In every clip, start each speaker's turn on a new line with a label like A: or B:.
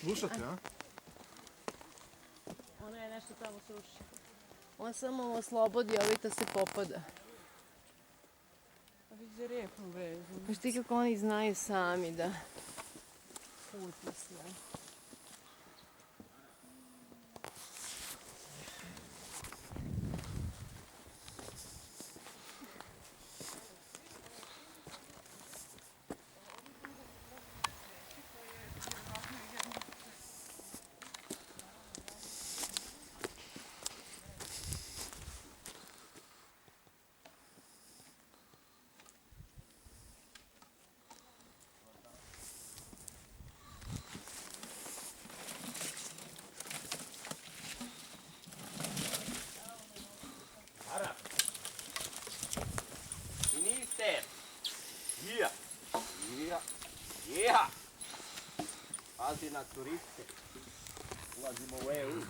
A: Slušate, a?
B: Ona je nešto tamo sruši. On samo oslobodi, a ovita se popada.
C: A vidi rijeku vezu.
B: Znaš ti kako oni znaju sami da...
C: Puti sve.
D: Minister! Jija! Jija! Jija! Pazi na turiste. Ulazimo u EU.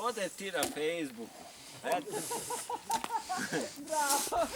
D: Ode ti na Facebooku. Eto.
C: Bravo!